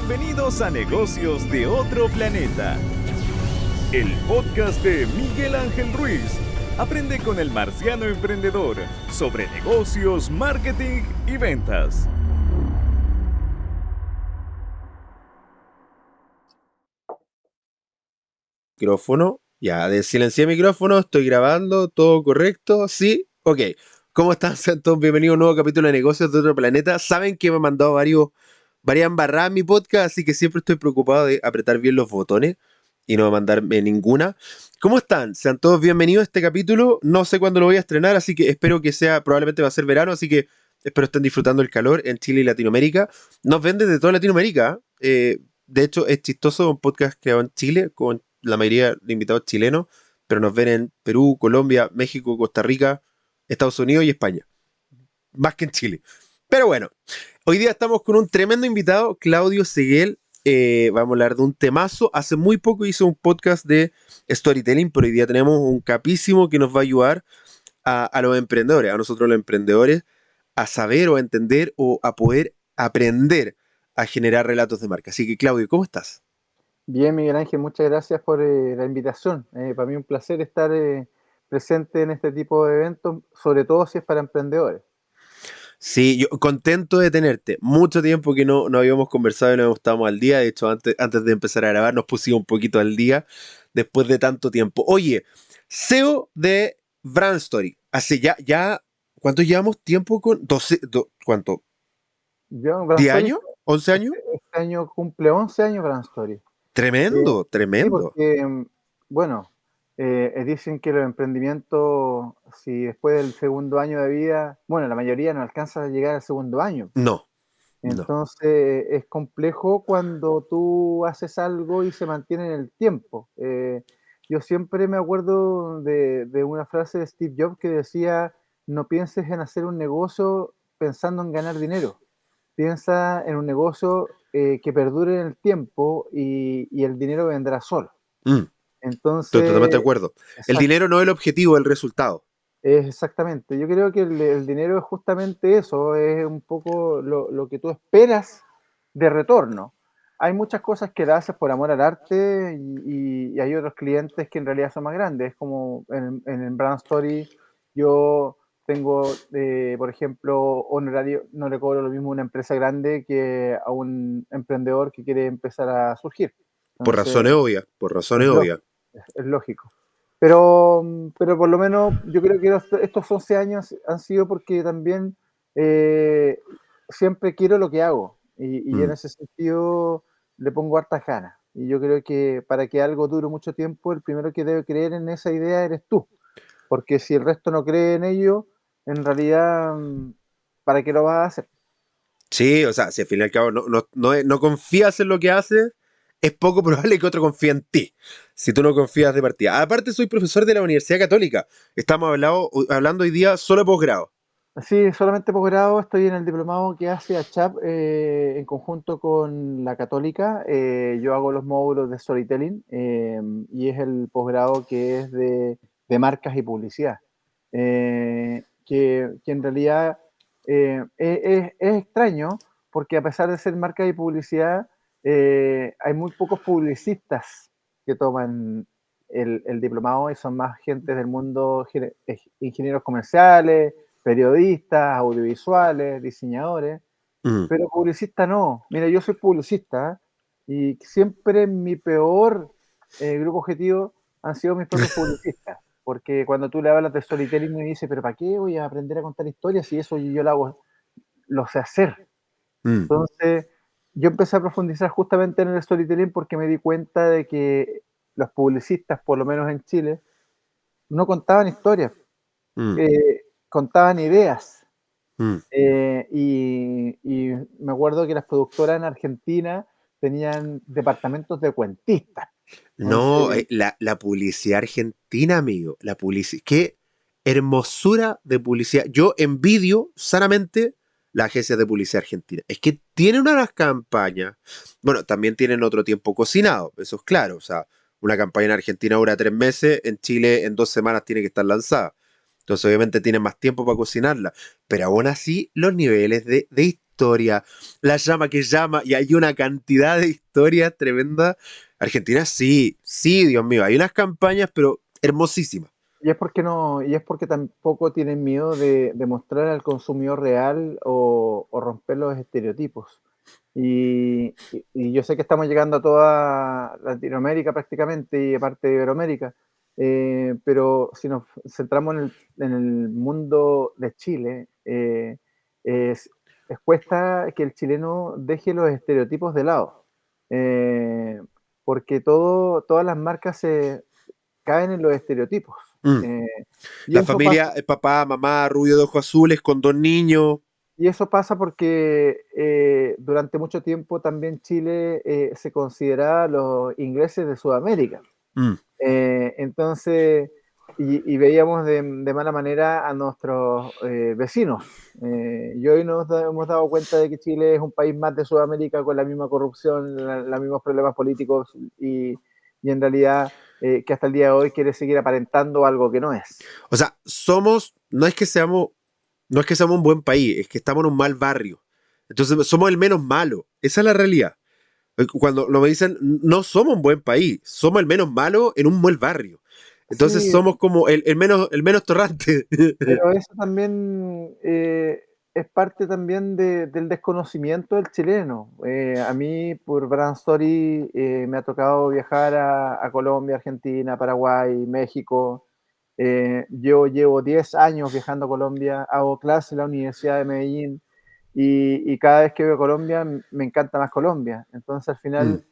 Bienvenidos a Negocios de Otro Planeta, el podcast de Miguel Ángel Ruiz. Aprende con el marciano emprendedor sobre negocios, marketing y ventas. Micrófono, ya silencié el micrófono, estoy grabando, todo correcto, sí, ok. ¿Cómo están? Sean todos bienvenidos a un nuevo capítulo de Negocios de Otro Planeta. Saben que me han mandado varias embarradas en mi podcast, así que siempre estoy preocupado de apretar bien los botones y no mandarme ninguna. ¿Cómo están? Sean todos bienvenidos a este capítulo. No sé cuándo lo voy a estrenar, así que espero que probablemente va a ser verano, así que espero estén disfrutando el calor en Chile y Latinoamérica. Nos ven desde toda Latinoamérica. De hecho, es chistoso un podcast que va en Chile, con la mayoría de invitados chilenos, pero nos ven en Perú, Colombia, México, Costa Rica, Estados Unidos y España. Más que en Chile. Pero bueno, hoy día estamos con un tremendo invitado, Claudio Seguel. Vamos a hablar de un temazo. Hace muy poco hizo un podcast de storytelling, pero hoy día tenemos un capísimo que nos va a ayudar a los emprendedores, a nosotros los emprendedores, a saber o a entender o a poder aprender a generar relatos de marca. Así que, Claudio, ¿cómo estás? Bien, Miguel Ángel, muchas gracias por la invitación. Para mí un placer estar presente en este tipo de eventos, sobre todo si es para emprendedores. Sí, yo contento de tenerte. Mucho tiempo que no habíamos conversado y no estábamos al día. De hecho, antes de empezar a grabar nos pusimos un poquito al día después de tanto tiempo. Oye, CEO de Brand Story. Hace ¿cuánto llevamos tiempo con 12, ¿cuánto? Yo, Brand ¿10 Story, años? ¿11 años? este año cumple 11 años Brand Story. Tremendo, Sí, tremendo. porque, bueno, dicen que los emprendimientos, si después del segundo año de vida, bueno, la mayoría no alcanza a llegar al segundo año. No, no. Entonces es complejo cuando tú haces algo y se mantiene en el tiempo. Yo siempre me acuerdo de una frase de Steve Jobs que decía, no pienses en hacer un negocio pensando en ganar dinero, piensa en un negocio que perdure en el tiempo y el dinero vendrá solo. Mm, Estoy totalmente de Entonces, acuerdo. El exacto. dinero no es el objetivo, es el resultado. Exactamente, yo creo que el dinero es justamente eso, es un poco lo que tú esperas de retorno. Hay muchas cosas que las haces por amor al arte y hay otros clientes que en realidad son más grandes, como en el Brand Story yo tengo, por ejemplo, honorario, no le cobro lo mismo a una empresa grande que a un emprendedor que quiere empezar a surgir. Por Entonces, razones obvias, por razones es obvias. lógico, es lógico. Pero por lo menos yo creo que estos 11 años han sido porque también eh, siempre quiero lo que hago y en Mm. ese sentido le pongo hartas ganas. Y yo creo que para que algo dure mucho tiempo, el primero que debe creer en esa idea eres tú, porque si el resto no cree en ello, en realidad, ¿para qué lo vas a hacer? Sí, o sea, si al fin y al cabo no confías en lo que haces, es poco probable que otro confíe en ti, si tú no confías de partida. Aparte, soy profesor de la Universidad Católica. Estamos hablando hoy día solo de posgrado. Sí, solamente posgrado, estoy en el diplomado que hace ACHAP en conjunto con la Católica. Yo hago los módulos de storytelling y es el posgrado que es de marcas y publicidad. Que en realidad es extraño porque a pesar de ser marcas y publicidad, hay muy pocos publicistas que toman el diplomado y son más gente del mundo, ingenieros comerciales, periodistas, audiovisuales, diseñadores, Mm. pero publicista no. Mira, yo soy publicista y siempre mi peor grupo objetivo han sido mis propios publicistas, porque cuando tú le hablas de storytelling me dice, pero ¿para qué voy a aprender a contar historias si eso yo lo hago, lo sé hacer? Mm. Entonces, yo empecé a profundizar justamente en el storytelling porque me di cuenta de que los publicistas, por lo menos en Chile, no contaban historias, Mm. contaban ideas. Mm. Y me acuerdo que las productoras en Argentina tenían departamentos de cuentistas. No, Entonces, la publicidad argentina, amigo. La publicidad. Qué hermosura de publicidad. Yo envidio sanamente la agencia de publicidad argentina. Es que tienen unas campañas. Bueno, también tienen otro tiempo cocinado, eso es claro. O sea, una campaña en Argentina dura 3 meses, en Chile en 2 semanas tiene que estar lanzada. Entonces, obviamente, tienen más tiempo para cocinarla. Pero aún así, los niveles de historia, la llama que llama, y hay una cantidad de historias tremenda. Argentina, sí, sí, Dios mío, hay unas campañas, pero hermosísimas. Y es porque no, y es porque tampoco tienen miedo de mostrar al consumidor real o romper los estereotipos. Y yo sé que estamos llegando a toda Latinoamérica prácticamente y parte de Iberoamérica, pero si nos centramos en el mundo de Chile, es, cuesta que el chileno deje los estereotipos de lado, eh, porque todas las marcas se caen en los estereotipos. Mm. eh, y La eso pasa familia, papá, mamá, rubio de ojos azules, con dos niños. Y eso pasa porque durante mucho tiempo también Chile se consideraba los ingleses de Sudamérica. Mm. Entonces, y veíamos de mala manera a nuestros vecinos. Y hoy hemos dado cuenta de que Chile es un país más de Sudamérica con la misma corrupción, los mismos problemas políticos y en realidad que hasta el día de hoy quiere seguir aparentando algo que no es. O sea, no es que seamos un buen país, es que estamos en un mal barrio. Entonces somos el menos malo. Esa es la realidad. Cuando lo me dicen, no somos un buen país, somos el menos malo en un mal barrio. Entonces Sí, somos como el menos torrante. pero eso también es parte también del desconocimiento del chileno. A mí, por Brand Story, me ha tocado viajar a Colombia, Argentina, Paraguay, México. Yo llevo 10 años viajando a Colombia, hago clases en la Universidad de Medellín y cada vez que veo Colombia me encanta más Colombia. Entonces, al Mm, final,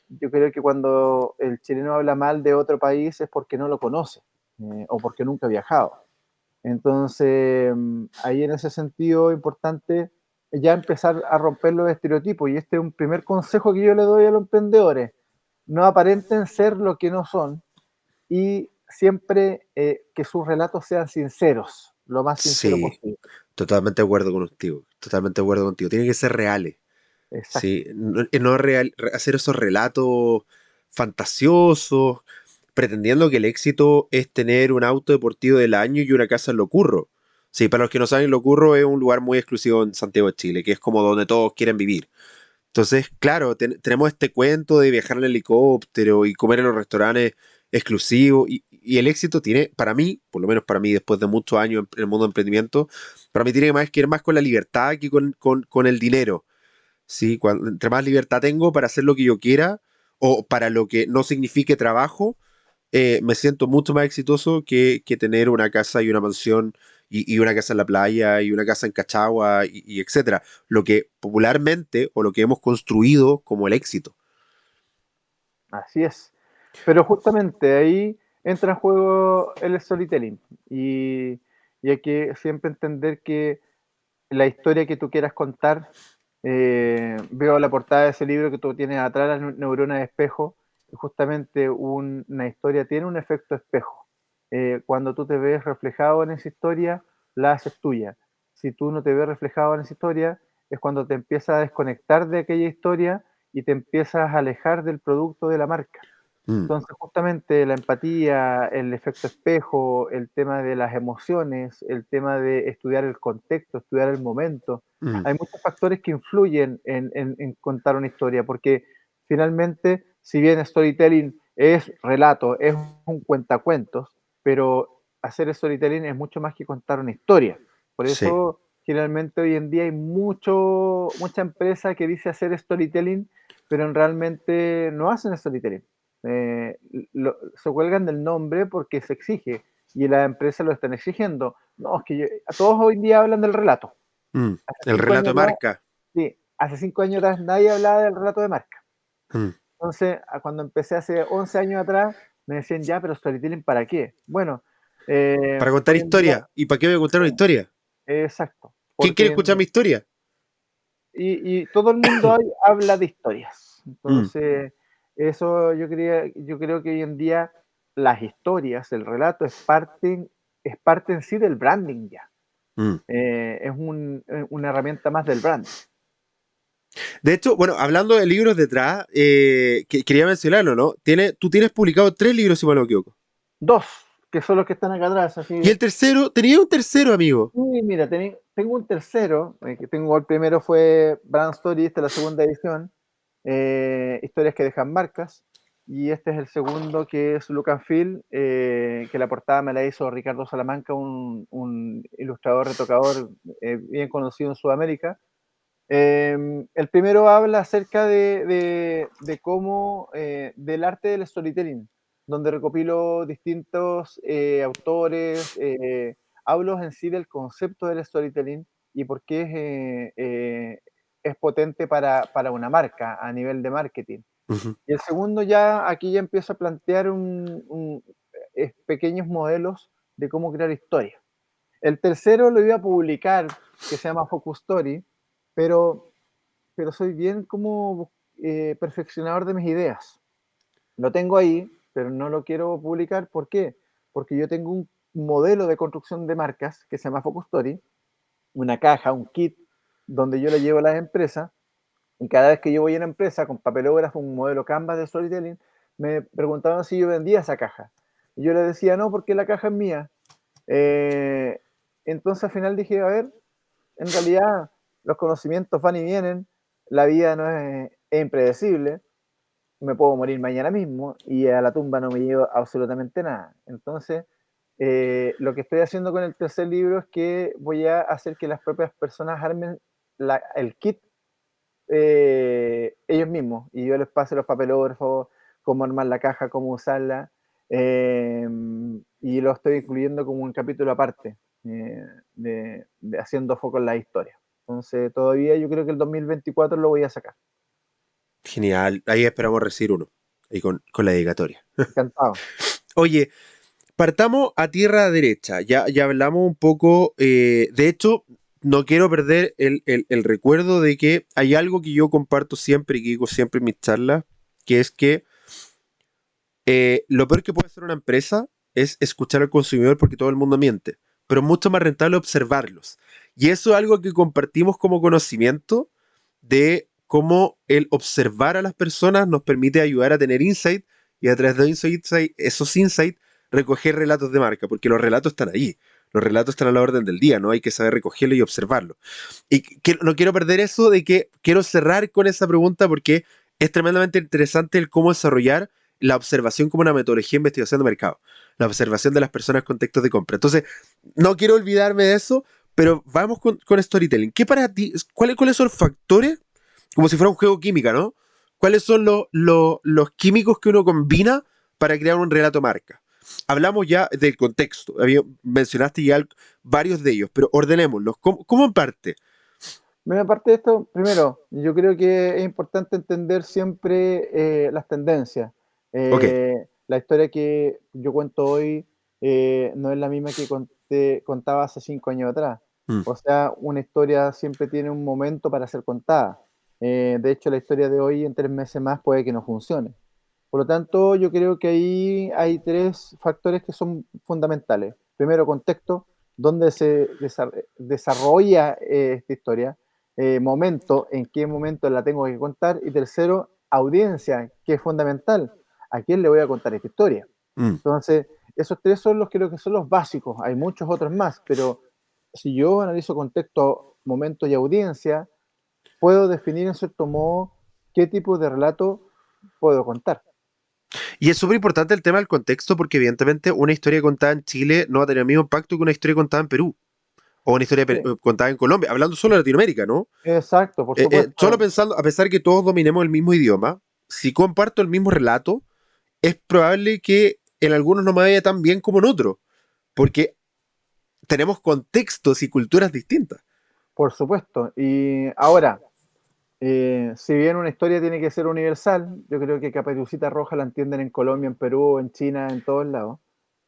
yo creo que cuando el chileno habla mal de otro país es porque no lo conoce o porque nunca ha viajado. Entonces, ahí en ese sentido importante ya empezar a romper los estereotipos. Y este es un primer consejo que yo le doy a los emprendedores. No aparenten ser lo que no son y siempre que sus relatos sean sinceros, lo más sincero sí, posible. totalmente de acuerdo contigo. Totalmente de acuerdo contigo. Tienen que ser reales. Exacto. Sí, no hacer esos relatos fantasiosos, pretendiendo que el éxito es tener un auto deportivo del año y una casa en Lo Curro. Sí, para los que no saben, Lo Curro es un lugar muy exclusivo en Santiago de Chile, que es como donde todos quieren vivir. Entonces, claro, tenemos este cuento de viajar en helicóptero y comer en los restaurantes exclusivos y el éxito tiene, para mí, por lo menos para mí, después de muchos años en el mundo de emprendimiento, para mí tiene que ver más con la libertad que con el dinero. ¿Sí? Entre más libertad tengo para hacer lo que yo quiera o para lo que no signifique trabajo, me siento mucho más exitoso que tener una casa y una mansión y una casa en la playa y una casa en Cachagua y etcétera. Lo que popularmente o lo que hemos construido como el éxito. Así es. Pero justamente ahí entra en juego el storytelling y hay que siempre entender que la historia que tú quieras contar, veo la portada de ese libro que tú tienes atrás, las neuronas de espejo, y justamente una historia tiene un efecto espejo. Cuando tú te ves reflejado en esa historia, la haces tuya. Si tú no te ves reflejado en esa historia, es cuando te empiezas a desconectar de aquella historia y te empiezas a alejar del producto de la marca. Mm, Entonces, justamente la empatía, el efecto espejo, el tema de las emociones, el tema de estudiar el contexto, estudiar el momento, mm, hay muchos factores que influyen en contar una historia, porque finalmente, si bien storytelling es relato, es un cuentacuentos, pero hacer storytelling es mucho más que contar una historia. Por sí. eso, generalmente hoy en día hay mucha empresa que dice hacer storytelling, pero realmente no hacen storytelling. Se cuelgan del nombre porque se exige y las empresas lo están exigiendo. No, es que a todos hoy en día hablan del relato. Mm. Hace El cinco relato años de atrás, marca. sí, hace 5 años atrás nadie hablaba del relato de marca. Mm. Entonces, cuando empecé hace 11 años atrás, me decían, ya, pero storytelling, ¿para qué? Bueno, Para contar hoy en día, historia. ¿Y para qué voy a contar una sí, historia? exacto, ¿Quién porque quiere escuchar mi historia? y todo el mundo hoy habla de historias. Mm, Entonces, eso yo creo que hoy en día las historias, el relato es parte en sí del branding ya. mm. Es una herramienta más del brand. De hecho, bueno, hablando de libros detrás, quería mencionarlo, ¿no? Tú tienes publicado 3 libros, si mal no me equivoco. Dos, que son los que están acá atrás, así. Y el tercero, tenía un tercero, amigo. Y mira, tengo un tercero, que tengo el primero fue Brand Story, esta es la segunda edición, historias que dejan marcas, y este es el segundo que es Look and Feel, que la portada me la hizo Ricardo Salamanca, un ilustrador, retocador bien conocido en Sudamérica. El primero habla acerca de cómo, del arte del storytelling, donde recopilo distintos autores, hablo en sí del concepto del storytelling y por qué es potente para una marca a nivel de marketing. Ujú. Y el segundo ya, aquí ya empiezo a plantear pequeños modelos de cómo crear historias. El tercero lo iba a publicar, que se llama Focus Story, pero soy bien como perfeccionador de mis ideas. Lo tengo ahí, pero no lo quiero publicar. ¿Por qué? Porque yo tengo un modelo de construcción de marcas que se llama Focus Story, una caja, un kit, donde yo le llevo a las empresas y cada vez que yo voy a una empresa con papelógrafo, un modelo Canvas de storytelling, me preguntaban si yo vendía esa caja. Y yo les decía, no, porque la caja es mía. Eh, entonces al final dije, a ver, en realidad los conocimientos van y vienen, la vida no es impredecible, me puedo morir mañana mismo y a la tumba no me llevo absolutamente nada. Entonces, lo que estoy haciendo con el tercer libro es que voy a hacer que las propias personas armen el kit ellos mismos y yo les pase los papelógrafos, cómo armar la caja, cómo usarla, eh, y lo estoy incluyendo como un capítulo aparte, haciendo foco en la historia. Entonces, todavía yo creo que el 2024 lo voy a sacar. Genial. Ahí esperamos recibir uno. Ahí con la dedicatoria. Encantado. Oye, partamos a tierra derecha. Ya hablamos un poco. De hecho, no quiero perder el recuerdo de que hay algo que yo comparto siempre y que digo siempre en mis charlas, que es que lo peor que puede hacer una empresa es escuchar al consumidor porque todo el mundo miente, pero es mucho más rentable observarlos. Y eso es algo que compartimos como conocimiento de cómo el observar a las personas nos permite ayudar a tener insight y a través de esos insights recoger relatos de marca, porque los relatos están ahí. Los relatos están a la orden del día, ¿no? Hay que saber recogerlo y observarlo. Y no quiero perder eso de que quiero cerrar con esa pregunta porque es tremendamente interesante el cómo desarrollar la observación como una metodología de investigación de mercado, la observación de las personas con contextos de compra. Entonces, no quiero olvidarme de eso, pero vamos con storytelling. ¿Qué para ti, cuáles son los factores, como si fuera un juego química, ¿no? ¿Cuáles son los químicos que uno combina para crear un relato marca? Hablamos ya del contexto, mencionaste ya varios de ellos, pero ordenémoslos. ¿Cómo parte? Mira, aparte de esto, primero, yo creo que es importante entender siempre las tendencias. Ok. La historia que yo cuento hoy no es la misma que contaba hace 5 años atrás. Mm. O sea, una historia siempre tiene un momento para ser contada. De hecho, la historia de hoy en 3 meses más puede que no funcione. Por lo tanto, yo creo que ahí hay tres factores que son fundamentales. Primero, contexto, dónde se desarrolla esta historia. Momento, en qué momento la tengo que contar. Y tercero, audiencia, que es fundamental. ¿A quién le voy a contar esta historia? Mm. Entonces, esos tres son los creo que son los básicos. Hay muchos otros más, pero si yo analizo contexto, momento y audiencia, puedo definir en cierto modo qué tipo de relato puedo contar. Y es súper importante el tema del contexto porque evidentemente una historia contada en Chile no va a tener el mismo impacto que una historia contada en Perú o una historia Sí, contada en Colombia, hablando solo de Latinoamérica, ¿no? exacto, por Solo supuesto. pensando, a pesar que todos dominemos el mismo idioma, si comparto el mismo relato, es probable que en algunos no me vaya tan bien como en otros, porque tenemos contextos y culturas distintas. Por supuesto. Y ahora, si bien una historia tiene que ser universal, yo creo que Caperucita Roja la entienden en Colombia, en Perú, en China, en todos lados,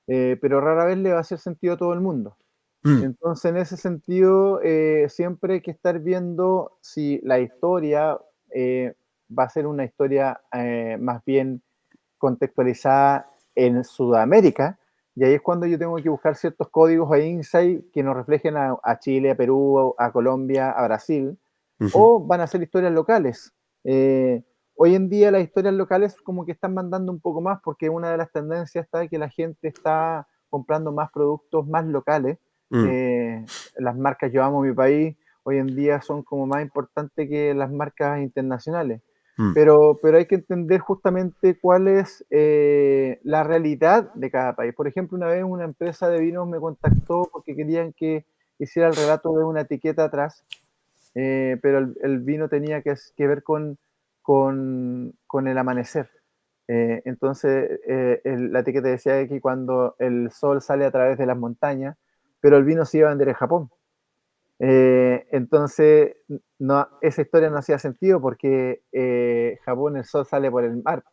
pero rara vez le va a hacer sentido a todo el mundo. Mm. Entonces, en ese sentido, siempre hay que estar viendo si la historia va a ser una historia más bien contextualizada en Sudamérica, y ahí es cuando yo tengo que buscar ciertos códigos e insight que nos reflejen a Chile, a Perú, a Colombia, a Brasil, Ujú. o van a ser historias locales. Hoy en día las historias locales como que están mandando un poco más porque una de las tendencias está que la gente está comprando más productos más locales, Mm, Las marcas Yo Amo Mi País hoy en día son como más importantes que las marcas internacionales. mm, Pero hay que entender justamente cuál es la realidad de cada país. Por ejemplo, una vez una empresa de vinos me contactó porque querían que hiciera el relato de una etiqueta atrás, pero el vino tenía que ver con el amanecer. Entonces, la etiqueta decía que cuando el sol sale a través de las montañas, pero el vino se iba a vender en Japón. Entonces, no, esa historia no hacía sentido porque Japón el sol sale por el mar.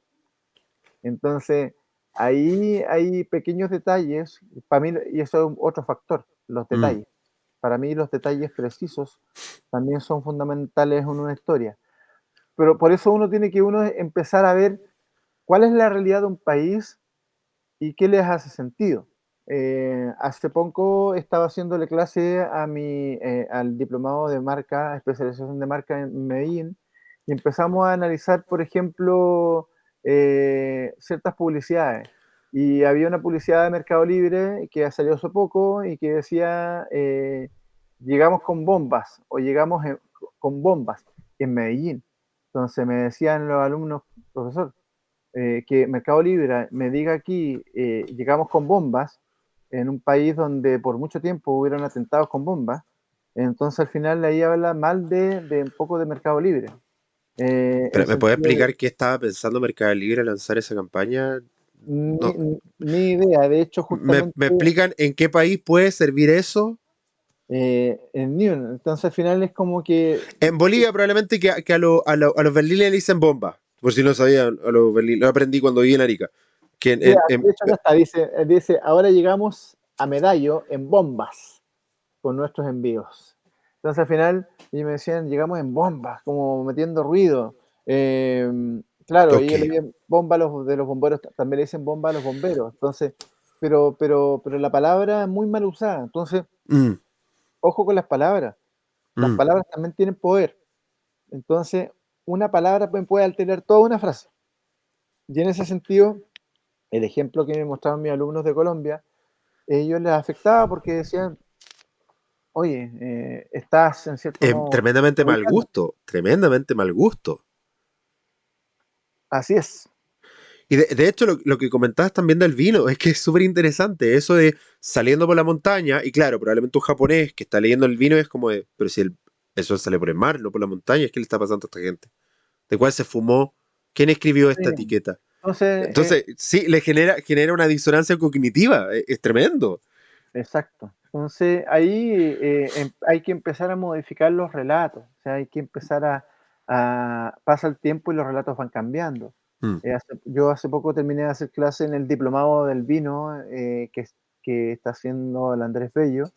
Entonces, ahí hay pequeños detalles, para mí, y eso es otro factor, los mm. detalles. Para mí los detalles precisos también son fundamentales en una historia. Pero por eso uno tiene que uno empezar a ver cuál es la realidad de un país y qué les hace sentido. Hace poco estaba haciéndole clase al diplomado de marca, especialización de marca en Medellín, y empezamos a analizar, por ejemplo, ciertas publicidades. Y había una publicidad de Mercado Libre que salió hace poco y que decía, llegamos con bombas o con bombas en Medellín. Entonces me decían los alumnos, profesor, que Mercado Libre me diga aquí, llegamos con bombas, en un país donde por mucho tiempo hubieron atentados con bombas, entonces al final ahí habla mal de un poco de Mercado Libre. Pero, En ¿me puede sentido de, explicar qué estaba pensando Mercado Libre al lanzar esa campaña? ni, No. ni idea, de hecho ¿Me, justamente me explican en qué país puede servir eso? en Neon, entonces al final es como que, En Bolivia probablemente a los berlines le dicen bomba. Por si no sabían, a los berlines. Lo aprendí cuando viví en Arica. Que sí, de hecho acá está, dice, ahora llegamos a Medallo en bombas con nuestros envíos. Entonces al final, y me decían, llegamos en bombas, como metiendo ruido. Claro, ok. y yo le dije bomba de los bomberos, también le dicen bomba a los bomberos. Entonces, pero la palabra es muy mal usada. Entonces, Mm, ojo con las palabras. Las mm. palabras también tienen poder. Entonces, una palabra puede alterar toda una frase. Y en ese sentido, el ejemplo que me mostraban mis alumnos de Colombia, ellos les afectaba porque decían, oye, estás en cierto modo Tremendamente mal ubicando. gusto. Tremendamente mal gusto. Así es. Y de hecho, lo que comentabas también del vino es que es súper interesante. Eso de saliendo por la montaña, y claro, probablemente un japonés que está leyendo el vino es como de, pero si el sol sale por el mar, no por la montaña, ¿qué le está pasando a esta gente? ¿De cuál se fumó? ¿Quién escribió Sí. esta etiqueta? Entonces, Entonces, sí, le genera una disonancia cognitiva. Es tremendo. exacto. Entonces, ahí hay que empezar a modificar los relatos. O sea, hay que empezar pasa el tiempo y los relatos van cambiando. Mm. Yo hace poco terminé de hacer clase en el diplomado del vino que está haciendo el Andrés Bello,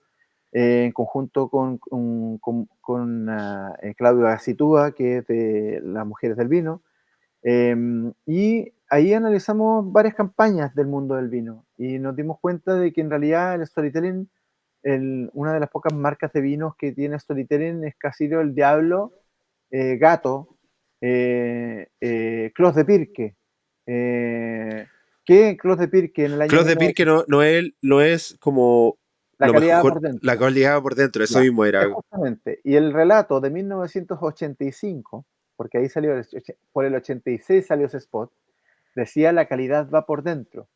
en conjunto con Claudio Gacitúa, que es de las mujeres del vino. Y ahí analizamos varias campañas del mundo del vino y nos dimos cuenta de que en realidad el storytelling, una de las pocas marcas de vinos que tiene storytelling es Casilio el Diablo, Gato, Clos de Pirque. Eh, que Clos de Pirque en el año Clos de Pir que 1900, no es como la lo calidad mejor, por la dentro. calidad por dentro, eso Ya, mismo era. justamente. Y el relato de 1985, porque ahí salió, por el 86 salió ese spot, decía la calidad va por dentro.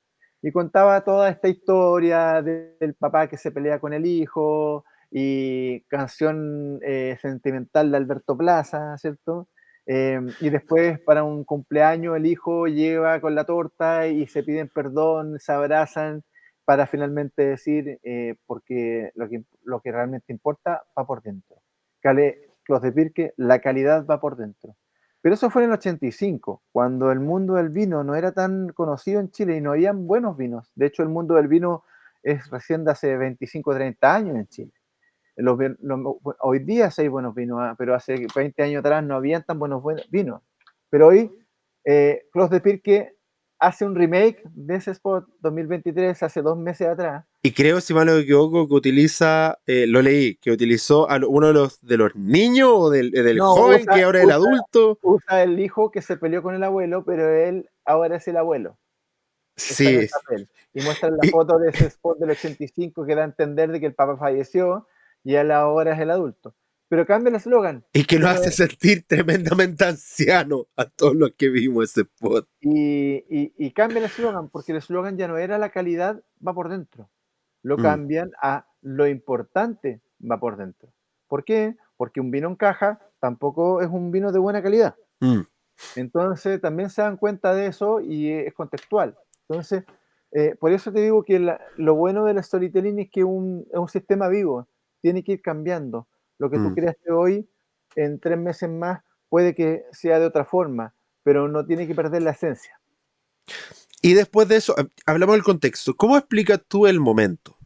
Y contaba toda esta historia del papá que se pelea con el hijo y canción sentimental de Alberto Plaza, ¿cierto? Y después para un cumpleaños el hijo lleva con la torta y se piden perdón, se abrazan para finalmente decir, porque lo que realmente importa va por dentro. Clos de Pirque, la calidad va por dentro. Pero eso fue en el 85, cuando el mundo del vino no era tan conocido en Chile y no habían buenos vinos. De hecho, el mundo del vino es recién de hace 25 o 30 años en Chile. Hoy día sí hay buenos vinos, pero hace 20 años atrás no habían tan buenos vinos. Pero hoy, Clos de Pirque hace un remake de ese spot 2023, hace 2 meses atrás. Y creo, si mal no me equivoco, que utiliza, lo leí, que utilizó a uno de los niños o del No, joven que ahora es el adulto. usa el hijo que se peleó con el abuelo, pero él ahora es el abuelo. está en el Sí. papel. Y muestran la Y, foto de ese spot del 85 que da a entender de que el papá falleció y él ahora es el adulto. Pero cambia el eslogan. y que Ya nos no hace es- sentir tremendamente ancianos a todos los que vimos ese spot. y cambia el eslogan, porque el eslogan ya no era la calidad va por dentro. Lo Mm, cambian a lo importante va por dentro. ¿Por qué? Porque un vino en caja tampoco es un vino de buena calidad. mm, Entonces también se dan cuenta de eso y es contextual. Entonces, por eso te digo que lo bueno del storytelling es que es un sistema vivo, tiene que ir cambiando. Lo que tú mm. creaste hoy, en 3 meses más, puede que sea de otra forma, pero no tiene que perder la esencia. Y después de eso, hablamos del contexto. ¿Cómo explicas tú el momento?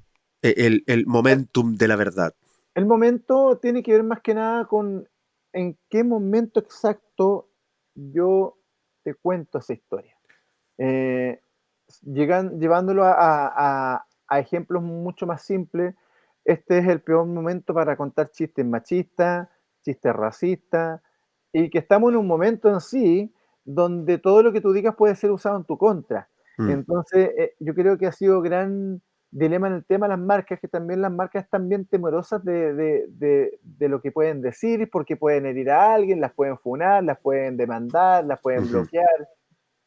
El momentum de la verdad. El momento tiene que ver más que nada con en qué momento exacto yo te cuento esa historia. Eh, Llevándolo a ejemplos mucho más simples, este es el peor momento para contar chistes machistas, chistes racistas, y que estamos en un momento en sí donde todo lo que tú digas puede ser usado en tu contra. Mm, Entonces, yo creo que ha sido gran dilema en el tema de las marcas, que también las marcas están bien temerosas de lo que pueden decir, porque pueden herir a alguien, las pueden funar, las pueden demandar, las pueden ujú. bloquear.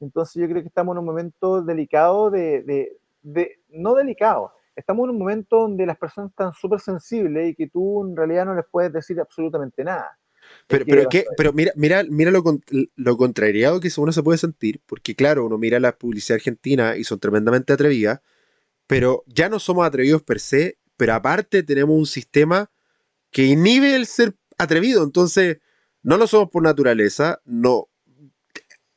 Entonces yo creo que estamos en un momento delicado no delicado, estamos en un momento donde las personas están súper sensibles y que tú en realidad no les puedes decir absolutamente nada. ¿Qué pasó ahí? Pero mira lo contrariado que uno se puede sentir, porque claro, uno mira la publicidad argentina y son tremendamente atrevidas, pero ya no somos atrevidos per se, pero aparte tenemos un sistema que inhibe el ser atrevido, entonces no lo somos por naturaleza, no,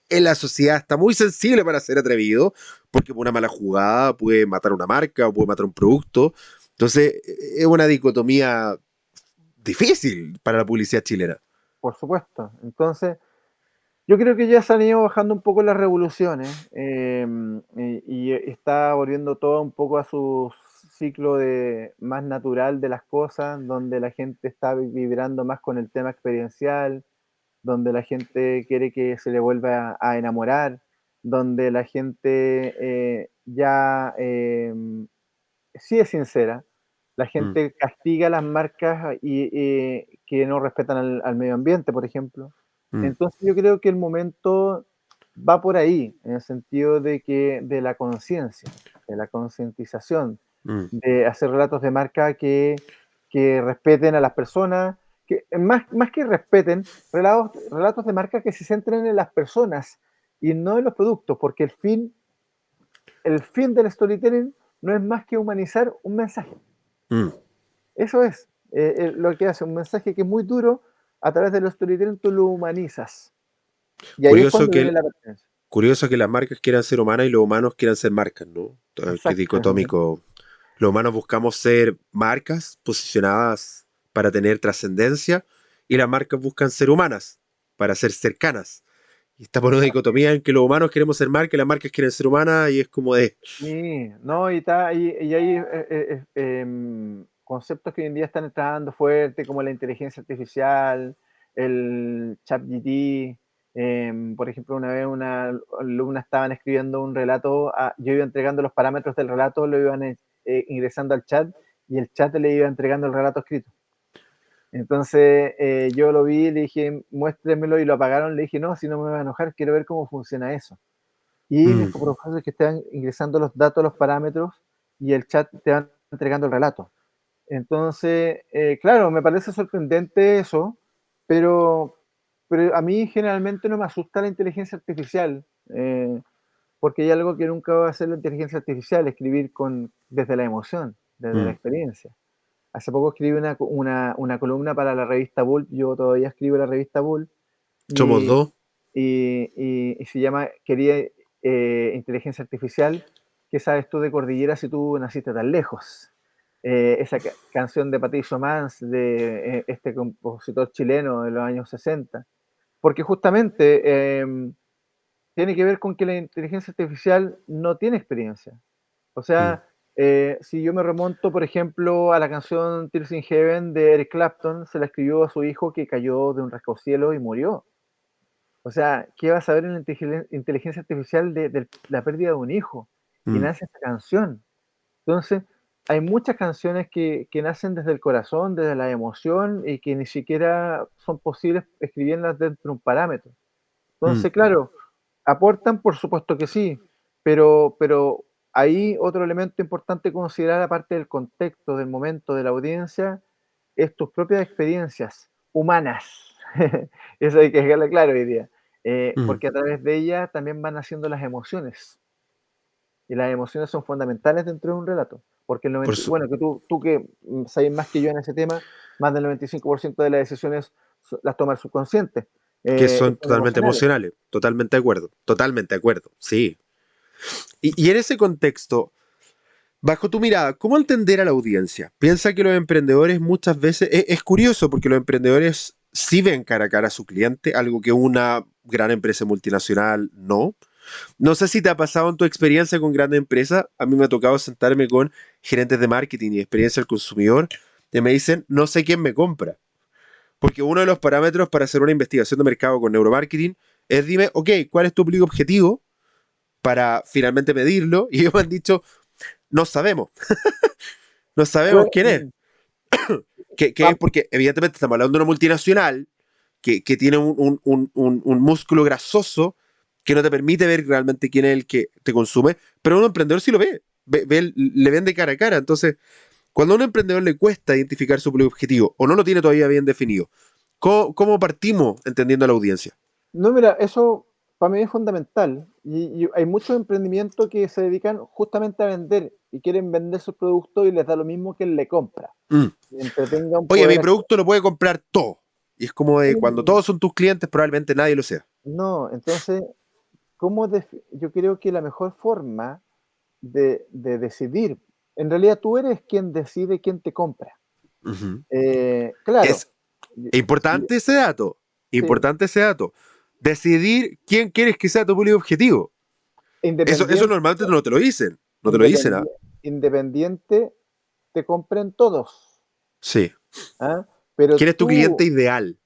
en la sociedad está muy sensible para ser atrevido, porque una mala jugada puede matar una marca o puede matar un producto, entonces es una dicotomía difícil para la publicidad chilena. Por supuesto. Entonces, yo creo que ya se han ido bajando un poco las revoluciones y está volviendo todo un poco a su ciclo más natural de las cosas, donde la gente está vibrando más con el tema experiencial, donde la gente quiere que se le vuelva a enamorar, donde la gente ya sí es sincera, la Mm, gente castiga a las marcas que no respetan al medio ambiente, por ejemplo. mm, Entonces yo creo que el momento va por ahí, en el sentido de la conciencia, de la concientización, mm. de hacer relatos de marca que respeten a las personas, que más que respeten, relatos de marca que se centren en las personas y no en los productos, porque el fin del storytelling no es más que humanizar un mensaje. Mm. Eso es lo que hace un mensaje que es muy duro, a través del storytelling tú lo humanizas. Y ahí es Curioso cuando que, viene la pertenencia. curioso que las marcas quieran ser humanas y los humanos quieran ser marcas, ¿no? Qué Exacto. dicotómico. Los humanos buscamos ser marcas posicionadas para tener trascendencia y las marcas buscan ser humanas para ser cercanas. Y está por una dicotomía en que los humanos queremos ser marcas y las marcas quieren ser humanas y es como de... Sí, no, y hay conceptos que hoy en día están entrando fuerte, como la inteligencia artificial, el ChatGPT. Por ejemplo, una vez una alumna estaban escribiendo un relato, yo iba entregando los parámetros del relato, lo iban ingresando al chat y el chat le iba entregando el relato escrito. Entonces yo lo vi, le dije, muéstremelo y lo apagaron, le dije, no, si no me va a enojar, quiero ver cómo funciona eso. Y Mm, nuestro profesor es que están ingresando los datos, los parámetros, y el chat te va entregando el relato. Entonces, claro, me parece sorprendente eso, pero, pero a mí generalmente no me asusta la inteligencia artificial, porque hay algo que nunca va a hacer la inteligencia artificial, escribir desde la emoción, desde la mm. experiencia. Hace poco escribí una columna para la revista Bull, yo todavía escribo la revista Bull, Somos y, dos. y se llama Querida Inteligencia Artificial, ¿qué sabes tú de Cordillera si tú naciste tan lejos? Esa canción de Patricio Mans, de este compositor chileno de los años 60, porque justamente tiene que ver con que la inteligencia artificial no tiene experiencia. O Mm, sea, si yo me remonto, por ejemplo, a la canción Tears in Heaven de Eric Clapton, se la escribió a su hijo que cayó de un rascacielos y murió. O sea, ¿qué va a saber en la inteligencia artificial de la pérdida de un hijo? y Mm, nace esa canción. Entonces, hay muchas canciones que nacen desde el corazón, desde la emoción y que ni siquiera son posibles escribirlas dentro de un parámetro. mm, Entonces, claro, aportan, por supuesto que sí, pero ahí otro elemento importante considerar, aparte del contexto, del momento, de la audiencia, es tus propias experiencias humanas. Eso hay que dejarlo claro hoy día, mm. porque a través de ellas también van naciendo las emociones, y las emociones son fundamentales dentro de un relato, porque el Por 90 su- bueno, que tú que, sabes más que yo en ese tema, más del 95% de las decisiones las toma el subconsciente, que y son son totalmente emocionales. emocionales. Totalmente de acuerdo. Sí. Y en ese contexto, bajo tu mirada, ¿cómo entender a la audiencia? Piensa que los emprendedores muchas veces, es curioso porque los emprendedores sí ven cara a cara a su cliente, algo que una gran empresa multinacional no. No sé si te ha pasado en tu experiencia con grandes empresas, a mí me ha tocado sentarme con gerentes de marketing y experiencia del consumidor que me dicen, no sé quién me compra. Porque uno de los parámetros para hacer una investigación de mercado con neuromarketing es dime, ok, ¿cuál es tu público objetivo para finalmente medirlo? Y ellos me han dicho, no sabemos, no sabemos Bueno, quién es. Que es porque evidentemente estamos hablando de una multinacional que tiene un músculo grasoso que no te permite ver realmente quién es el que te consume, pero un emprendedor sí lo le ven de cara a cara. Entonces, cuando a un emprendedor le cuesta identificar su público objetivo o no lo tiene todavía bien definido, ¿cómo partimos entendiendo a la audiencia? no, mira, eso para mí es fundamental. Y hay muchos emprendimientos que se dedican justamente a vender y quieren vender sus productos y les da lo mismo que le compra. Mm. Mientras tenga un Oye, mi poder producto lo puede comprar todo. Y es como de cuando adquisitivo. todos son tus clientes, probablemente nadie lo sea. No, entonces, yo creo que la mejor forma de decidir, en realidad tú eres quien decide quién te compra. Ujú. Claro, Es y- sí, importante ese dato. sí, Importante ese dato. Decidir quién quieres que sea tu público objetivo. Eso independiente, normalmente no te lo dicen. No te lo dicen, ¿ah? independiente, independiente te compren todos, Sí. ¿ah? Pero ¿Quién es tu cliente tú, ideal?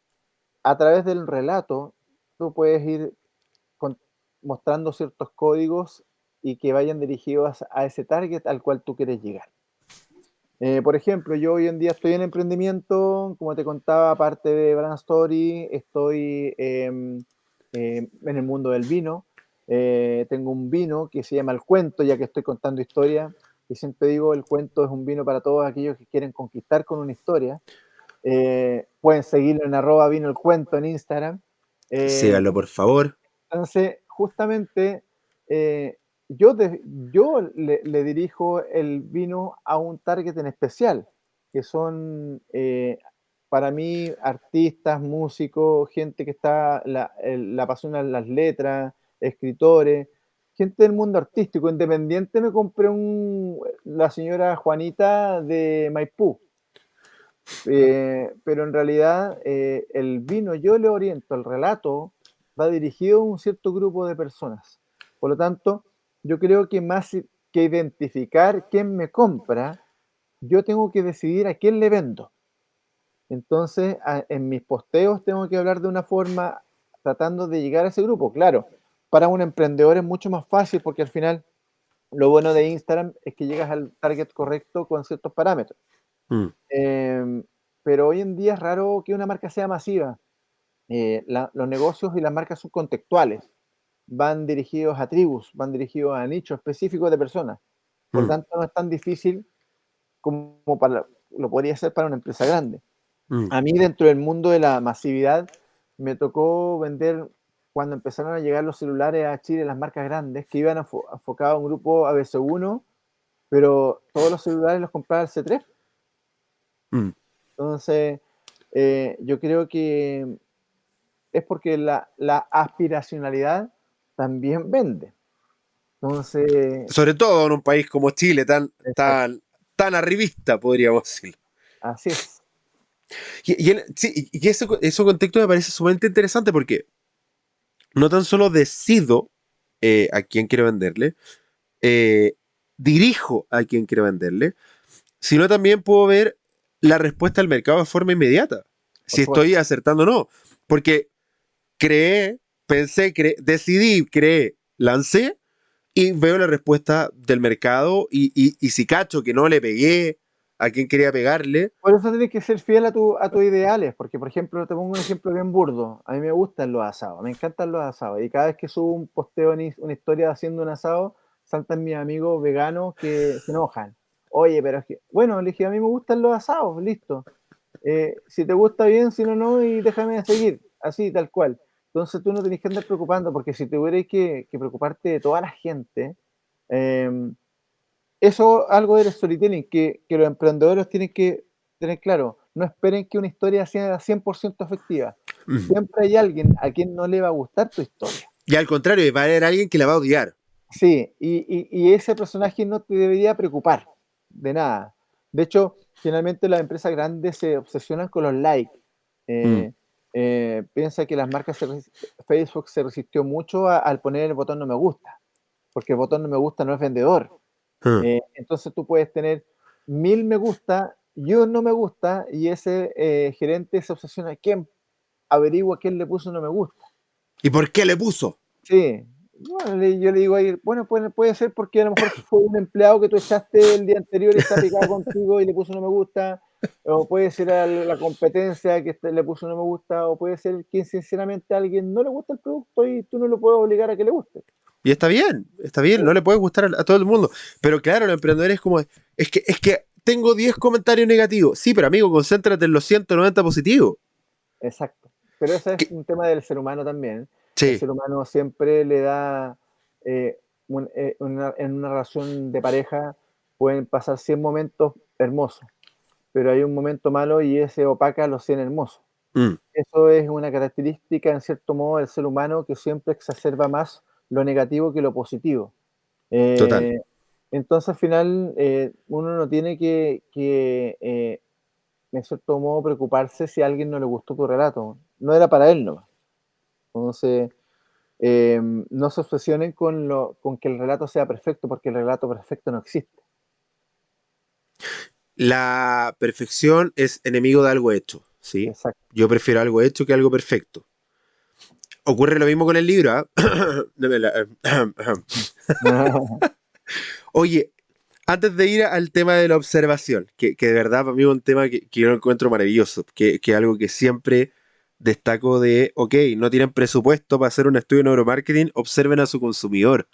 a través del relato, tú puedes ir con- mostrando ciertos códigos y que vayan dirigidos a ese target al cual tú quieres llegar. Por ejemplo, yo hoy en día estoy en emprendimiento, como te contaba, aparte de Brand Story, estoy en el mundo del vino. Tengo un vino que se llama El Cuento, ya que estoy contando historia. Y siempre digo, el cuento es un vino para todos aquellos que quieren conquistar con una historia. Pueden seguirlo en @vino el cuento en Instagram. Eh, Síganlo, por favor. entonces, justamente, yo le dirijo el vino a un target en especial, que son, para mí, artistas, músicos, gente que está la apasiona las letras, escritores, gente del mundo artístico, independiente. Me compré la señora Juanita de Maipú, pero en realidad el vino yo le oriento, el relato va dirigido a un cierto grupo de personas. Por lo tanto, yo creo que más que identificar quién me compra, yo tengo que decidir a quién le vendo. Entonces, en mis posteos tengo que hablar de una forma tratando de llegar a ese grupo. Claro, para un emprendedor es mucho más fácil porque al final lo bueno de Instagram es que llegas al target correcto con ciertos parámetros. Mm. Em, pero hoy en día es raro que una marca sea masiva. Los negocios y las marcas son contextuales, van dirigidos a tribus, van dirigidos a nichos específicos de personas. Por Mm. tanto, no es tan difícil como lo podría ser para una empresa grande. Mm. A mí, dentro del mundo de la masividad, me tocó vender cuando empezaron a llegar los celulares a Chile, las marcas grandes, que iban enfocados a un grupo ABC1, pero todos los celulares los compraba el C3. Mm. Entonces, yo creo que es porque la aspiracionalidad también vende. Entonces, Sobre todo en un país como Chile, exacto, tan arribista, podríamos decir. así es. Sí, y ese contexto me parece sumamente interesante porque no tan solo decido a quién quiero venderle, eh, dirijo a quién quiero venderle, sino también puedo ver la respuesta del mercado de forma inmediata, Por si supuesto. estoy acertando o no. Porque creé, pensé, decidí, creé, lancé, y veo la respuesta del mercado y si cacho que no le pegué a quien quería pegarle. Por eso tienes que ser fiel a tus ideales, porque por ejemplo, te pongo un ejemplo bien burdo. A mí me gustan los asados, me encantan los asados. Y cada vez que subo un posteo en una historia haciendo un asado, saltan mis amigos veganos que se enojan. Oye, pero es que, bueno, le dije, a mí me gustan los asados, listo. Si te gusta bien, si no, no, y déjame de seguir, así, tal cual. Entonces tú no tenés que andar preocupando, porque si tuvieras que preocuparte de toda la gente, eh, eso algo del storytelling que los emprendedores tienen que tener claro. No esperen que una historia sea 100% efectiva. Mm. Siempre hay alguien a quien no le va a gustar tu historia. Y al contrario, va a haber alguien que la va a odiar. Sí, y ese personaje no te debería preocupar de nada. De hecho, finalmente las empresas grandes se obsesionan con los likes. Mm. Piensa que las marcas, Facebook se resistió mucho al poner el botón no me gusta, porque el botón no me gusta no es vendedor. Mm. Entonces tú puedes tener 1000 me gusta y un no me gusta, y ese gerente se obsesiona. ¿Quién averigua quién le puso no me gusta? ¿Y por qué le puso? Sí, bueno, yo le digo ahí, bueno, puede ser porque a lo mejor fue un empleado que tú echaste el día anterior y está picado contigo y le puso no me gusta, o puede ser a la competencia que le puso no me gusta, o puede ser que sinceramente a alguien no le gusta el producto y tú no lo puedes obligar a que le guste. Y está bien, no le puede gustar a todo el mundo. Pero claro, los emprendedores es como, es que tengo 10 comentarios negativos. Sí, pero amigo, concéntrate en los 190 positivos. Exacto. Pero ese es Que- un tema del ser humano también. El sí, ser humano siempre le da, en una relación de pareja pueden pasar 100 momentos hermosos, pero hay un momento malo y ese opaca los 100 hermosos. mm, Eso es una característica, en cierto modo, del ser humano que siempre exacerba más lo negativo que lo positivo. total. Eh, entonces, al final, uno no tiene en cierto modo, preocuparse si a alguien no le gustó tu relato. No era para él, ¿no? Entonces, no se obsesionen con que el relato sea perfecto, porque el relato perfecto no existe. La perfección es enemigo de algo hecho, ¿sí? Exacto. Yo prefiero algo hecho que algo perfecto. Ocurre lo mismo con el libro, ¿ah? Oye, antes de ir al tema de la observación, que de verdad para mí es un tema que yo lo encuentro maravilloso, que es algo que siempre destaco de, ok, no tienen presupuesto para hacer un estudio de neuromarketing, observen a su consumidor,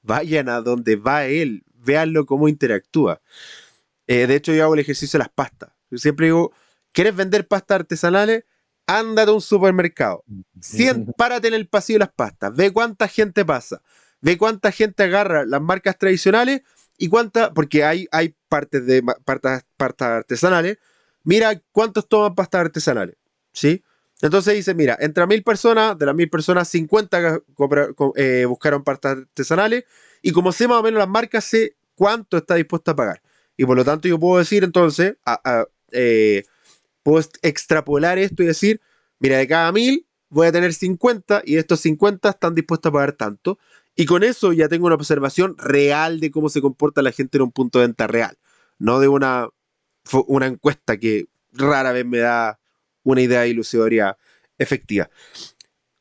vayan a donde va él, véanlo cómo interactúa. De hecho, yo hago el ejercicio de las pastas. Yo siempre digo, ¿quieres vender pastas artesanales? Ándate a un supermercado. Párate en el pasillo de las pastas. Ve cuánta gente pasa. Ve cuánta gente agarra las marcas tradicionales y cuánta, porque hay partes de pastas artesanales. Mira cuántos toman pastas artesanales. ¿Sí? Entonces dice, mira, entre 1000 personas, de las 1000 personas, 50 buscaron pastas artesanales. Y como sé más o menos las marcas, sé cuánto está dispuesto a pagar. Y por lo tanto yo puedo decir entonces, puedo extrapolar esto y decir, mira, de cada 1000 voy a tener 50 y estos 50 están dispuestos a pagar tanto. Y con eso ya tengo una observación real de cómo se comporta la gente en un punto de venta real, no de una encuesta que rara vez me da una idea ilusoria efectiva.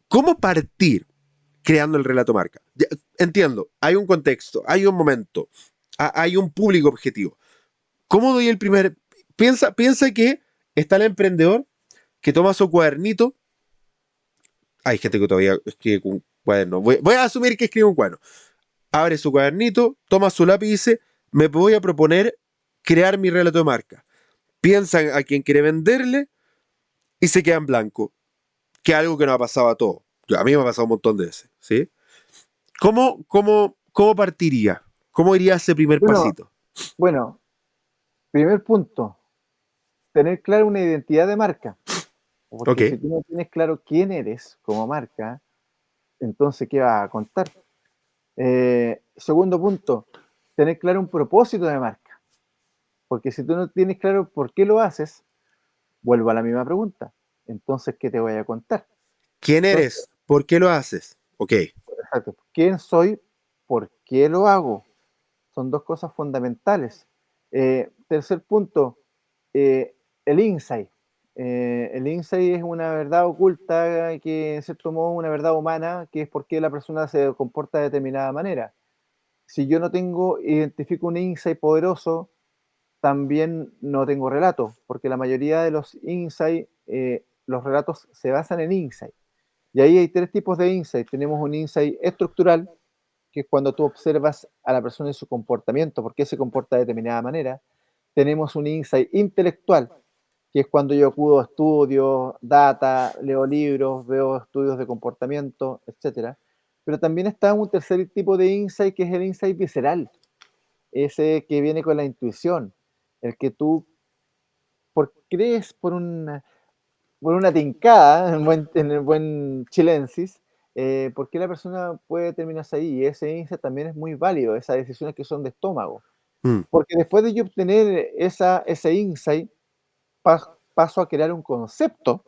¿Cómo partir creando el relato marca? Entiendo, hay un contexto, hay un momento, hay un público objetivo. ¿Cómo doy el primer? Piensa que está el emprendedor que toma su cuadernito. Hay gente que todavía escribe con un cuaderno. Voy a asumir que escribe un cuaderno. Abre su cuadernito, toma su lápiz y dice, me voy a proponer crear mi relato de marca. Piensa a quien quiere venderle y se queda en blanco, que es algo que nos ha pasado a todos. A mí me ha pasado un montón de veces, ¿sí? ¿Cómo partiría? ¿Cómo iría ese primer Bueno, pasito? bueno, primer punto, tener claro una identidad de marca, Ok. porque si tú no tienes claro quién eres como marca, entonces, ¿qué vas a contar? Segundo punto, tener claro un propósito de marca, porque si tú no tienes claro por qué lo haces, vuelvo a la misma pregunta. Entonces, ¿qué te voy a contar? ¿Quién Entonces, eres? ¿Por qué lo haces? Ok. exacto, ¿quién soy? ¿Por qué lo hago? Son dos cosas fundamentales. Tercer punto, eh, el insight. El insight es una verdad oculta que, en cierto modo, una verdad humana, que es por qué la persona se comporta de determinada manera. Si yo no identifico un insight poderoso, también no tengo relato, porque la mayoría de los insights, los relatos se basan en insight. Y ahí hay tres tipos de insight. Tenemos un insight estructural, que es cuando tú observas a la persona y su comportamiento, por qué se comporta de determinada manera. Tenemos un insight intelectual, que es cuando yo acudo a estudios, data, leo libros, veo estudios de comportamiento, etcétera. Pero también está un tercer tipo de insight, que es el insight visceral, ese que viene con la intuición, el que tú crees por una tincada, en el buen chilensis, por qué la persona puede terminarse ahí. Y ese insight también es muy válido, esas decisiones que son de estómago. Mm, Porque después de yo obtener ese insight, paso a crear un concepto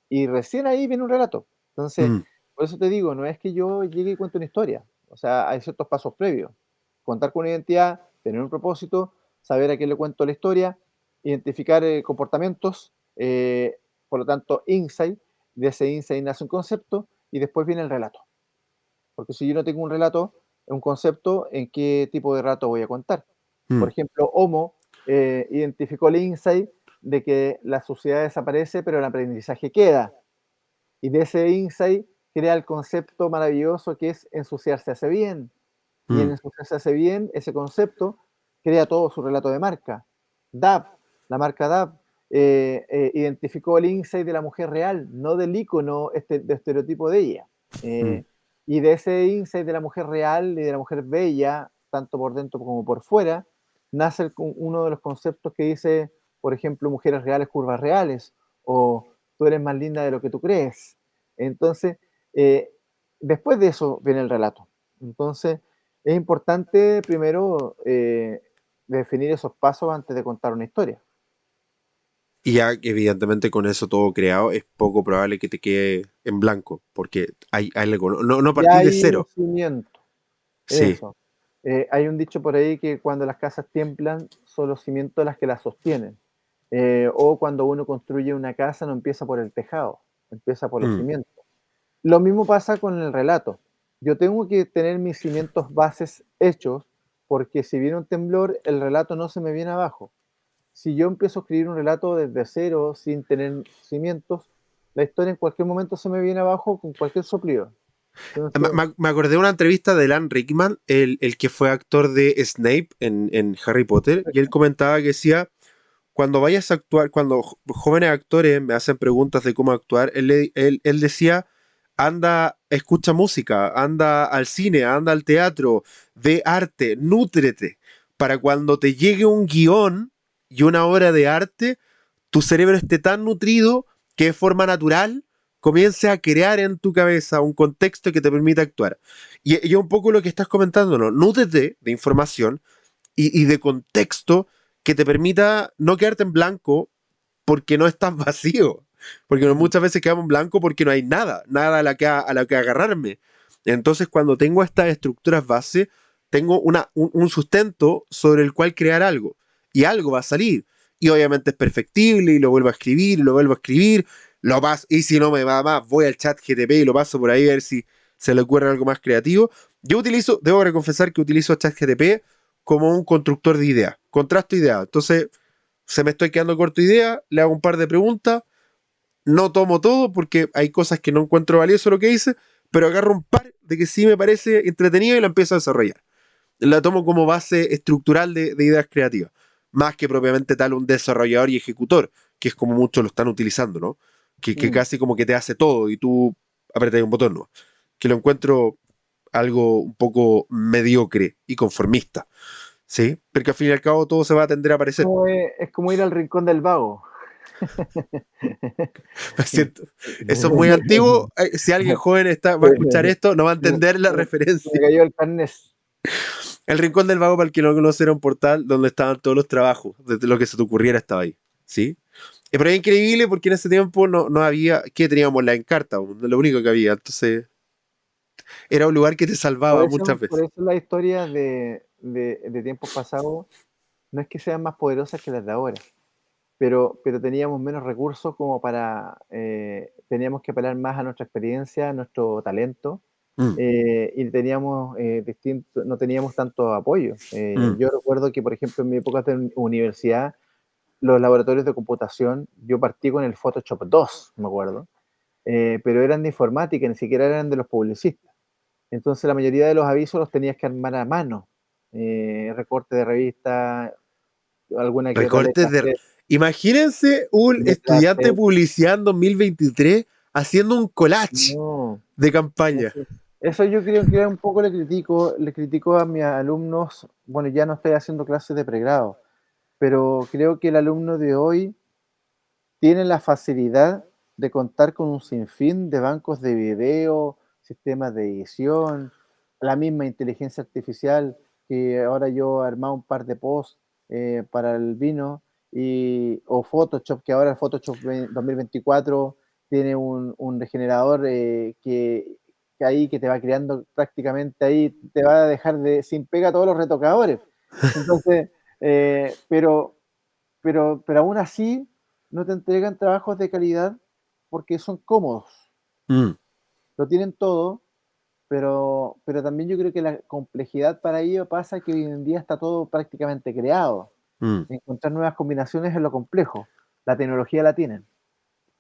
y recién ahí viene un relato. Entonces, mm, por eso te digo, no es que yo llegue y cuente una historia. O sea, hay ciertos pasos previos. Contar con una identidad, tener un propósito, saber a quién le cuento la historia, identificar comportamientos, por lo tanto, insight. De ese insight nace un concepto y después viene el relato. Porque si yo no tengo un relato, un concepto, ¿en qué tipo de relato voy a contar? Por mm, ejemplo, Homo identificó el insight de que la sociedad desaparece, pero el aprendizaje queda. Y de ese insight crea el concepto maravilloso que es ensuciarse hace bien. Y en mm, ensuciarse hace bien, ese concepto crea todo su relato de marca. DAP, la marca DAP, identificó el insight de la mujer real, no del icono de estereotipo de ella. mm, Eh, y de ese insight de la mujer real y de la mujer bella, tanto por dentro como por fuera, nace uno de los conceptos que dice, por ejemplo, mujeres reales, curvas reales, o tú eres más linda de lo que tú crees. Entonces, eh, después de eso viene el relato. Entonces, es importante primero definir esos pasos antes de contar una historia. Y ya que evidentemente con eso todo creado, es poco probable que te quede en blanco, porque hay algo, no Ya partís de hay un cero. cimiento, Sí. eso. Hay un dicho por ahí que cuando las casas tiemblan, son los cimientos las que las sostienen. O cuando uno construye una casa, no empieza por el tejado, empieza por los Mm, cimientos. Lo mismo pasa con el relato. Yo tengo que tener mis cimientos bases hechos, porque si viene un temblor, el relato no se me viene abajo. Si yo empiezo a escribir un relato desde cero, sin tener cimientos, la historia en cualquier momento se me viene abajo con cualquier soplido. Entonces, Me acordé de una entrevista de Alan Rickman, el que fue actor de Snape en Harry Potter, y él comentaba que decía, cuando vayas a actuar, cuando jóvenes actores me hacen preguntas de cómo actuar, él decía, anda, escucha música, anda al cine, anda al teatro, ve arte, nútrete, para cuando te llegue un guión y una obra de arte, tu cerebro esté tan nutrido que de forma natural comience a crear en tu cabeza un contexto que te permita actuar. Y un poco lo que estás comentando, ¿no? Nútrete de información y de contexto que te permita no quedarte en blanco porque no estás vacío. Porque mm, muchas veces quedamos en blanco porque no hay nada, nada a la que agarrarme. Entonces, cuando tengo estas estructuras base, tengo un sustento sobre el cual crear algo. Y algo va a salir. Y obviamente es perfectible y lo vuelvo a escribir y lo vuelvo a escribir. Lo paso, y si no me va más, voy al chat GTP y lo paso por ahí a ver si se le ocurre algo más creativo. Yo utilizo, debo confesar que utilizo chat GTP como un constructor de ideas. Contrasto ideas. Entonces, se me estoy quedando corto de idea, le hago un par de preguntas, no tomo todo porque hay cosas que no encuentro valioso lo que hice, pero agarro un par de que sí me parece entretenido y la empiezo a desarrollar. La tomo como base estructural de ideas creativas, más que propiamente tal un desarrollador y ejecutor, que es como muchos lo están utilizando, ¿no? Que mm. casi como que te hace todo y tú apretas un botón, ¿no? Que lo encuentro algo un poco mediocre y conformista, ¿sí? Porque al fin y al cabo todo se va a tender a parecer. Es como ir al rincón del vago. Me siento- Eso es muy antiguo. Si alguien joven va a escuchar esto, no va a Se me, entender la se me referencia. cayó el carnet. El Rincón del Vago, para el que no conoce, era un portal donde estaban todos los trabajos. Desde lo que se te ocurriera estaba ahí. ¿Sí? Pero era increíble porque en ese tiempo no había. ¿Qué teníamos? La Encarta, lo único que había. Entonces, era un lugar que te salvaba muchas Por veces. eso las historias de tiempos pasados no es que sean más poderosas que las de ahora, pero teníamos menos recursos como teníamos que apelar más a nuestra experiencia, a nuestro talento, Mm, y teníamos no teníamos tanto apoyo. mm. Yo recuerdo que, por ejemplo, en mi época de universidad, los laboratorios de computación, yo partí con el Photoshop 2, me acuerdo, pero eran de informática, ni siquiera eran de los publicistas. Entonces la mayoría de los avisos los tenías que armar a mano, recorte de revista, alguna que otra Recortes letra, de... Imagínense un letra estudiante de C. publicidad en 2023 haciendo un collage No, de campaña. entonces, eso yo creo que un poco le critico a mis alumnos, bueno, ya no estoy haciendo clases de pregrado, pero creo que el alumno de hoy tiene la facilidad de contar con un sinfín de bancos de video, sistemas de edición, la misma inteligencia artificial, que ahora yo he armado un par de posts para el vino, o Photoshop, que ahora el Photoshop 2024 tiene un regenerador que ahí que te va creando prácticamente ahí, te va a dejar sin pega a todos los retocadores. Entonces, pero aún así no te entregan trabajos de calidad porque son cómodos, Mm, lo tienen todo, pero también yo creo que la complejidad para ello pasa que hoy en día está todo prácticamente creado. mm, Encontrar nuevas combinaciones es lo complejo. La tecnología la tienen,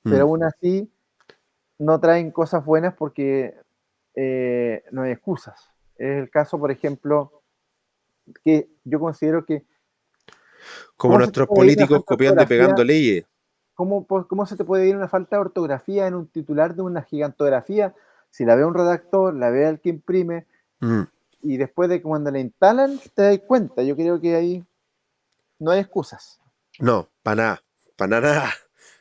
pero mm. aún así no traen cosas buenas porque no hay excusas. Es el caso, por ejemplo, que yo considero que Como ¿cómo se te nuestros puede ir una políticos falta de copiando y ortografía? pegando leyes. ¿Cómo se te puede ir una falta de ortografía en un titular de una gigantografía? Si la ve un redactor, la ve el que imprime, Mm. y después de que cuando la instalan, te das cuenta. Yo creo que ahí no hay excusas. No, para nada, para nada,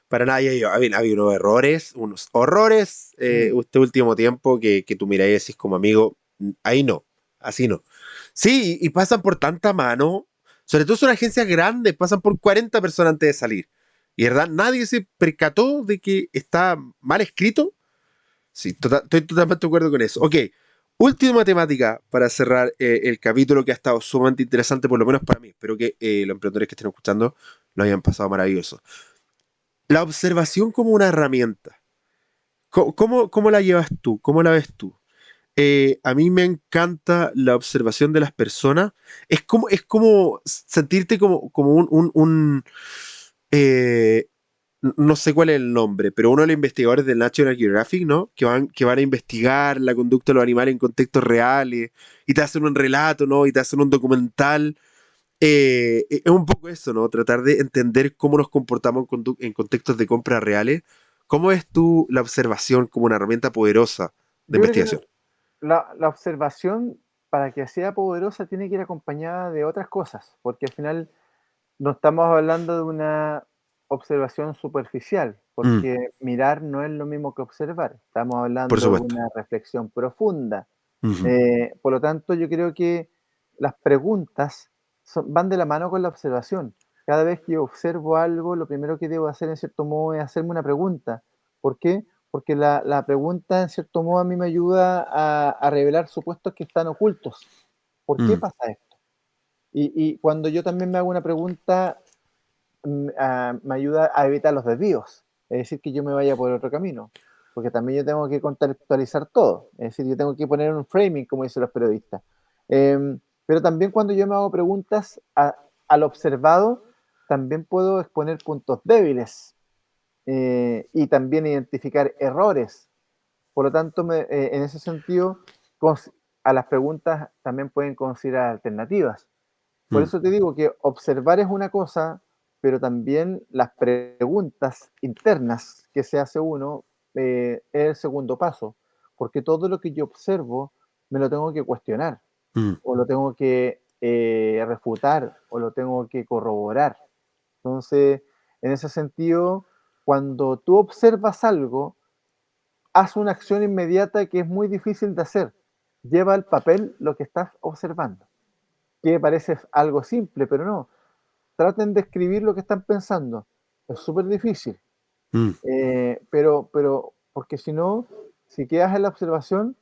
para nada. Había unos errores, unos horrores Mm. este último tiempo que tú miras y decís como amigo, ahí no, así no. Sí, y pasan por tanta mano, sobre todo son agencias grandes, pasan por 40 personas antes de salir. Y verdad, nadie se percató de que está mal escrito. Sí, estoy totalmente de acuerdo con eso. Ok, última temática para cerrar el capítulo que ha estado sumamente interesante, por lo menos para mí. Espero que los emprendedores que estén escuchando lo hayan pasado maravilloso. La observación como una herramienta. ¿Cómo la llevas tú? ¿Cómo la ves tú? A mí me encanta la observación de las personas. Es como sentirte como eh, no sé cuál es el nombre, pero uno de los investigadores del National Geographic, ¿no? Que van a investigar la conducta de los animales en contextos reales y te hacen un relato, ¿no? Y te hacen un documental. Es un poco eso, ¿no? Tratar de entender cómo nos comportamos en contextos de compra reales. ¿Cómo ves tú la observación como una herramienta poderosa de Yo creo que investigación? la observación, para que sea poderosa, tiene que ir acompañada de otras cosas, porque al final no estamos hablando de una observación superficial, Mm, porque mirar no es lo mismo que observar. Estamos por hablando de supuesto. una reflexión profunda. Ujú, Por lo tanto, yo creo que las preguntas van de la mano con la observación. Cada vez que yo observo algo, lo primero que debo hacer, en cierto modo, es hacerme una pregunta. ¿Por qué? Porque la pregunta, en cierto modo, a mí me ayuda a revelar supuestos que están ocultos. ¿Por qué mm, pasa esto? Y cuando yo también me hago una pregunta, me ayuda a evitar los desvíos, es decir, que yo me vaya por otro camino, porque también yo tengo que contextualizar todo, es decir, yo tengo que poner un framing, como dicen los periodistas. Pero también cuando yo me hago preguntas al observado, también puedo exponer puntos débiles y también identificar errores. Por lo tanto, en ese sentido, a las preguntas también pueden considerar alternativas. Por mm, eso te digo que observar es una cosa, pero también las preguntas internas que se hace uno es el segundo paso, porque todo lo que yo observo me lo tengo que cuestionar, mm, o lo tengo que refutar, o lo tengo que corroborar. Entonces, en ese sentido, cuando tú observas algo, haz una acción inmediata que es muy difícil de hacer. Lleva al papel lo que estás observando, que parece algo simple, pero no. Traten de escribir lo que están pensando. Es súper difícil, mm, pero porque si no, si quedas en la observación,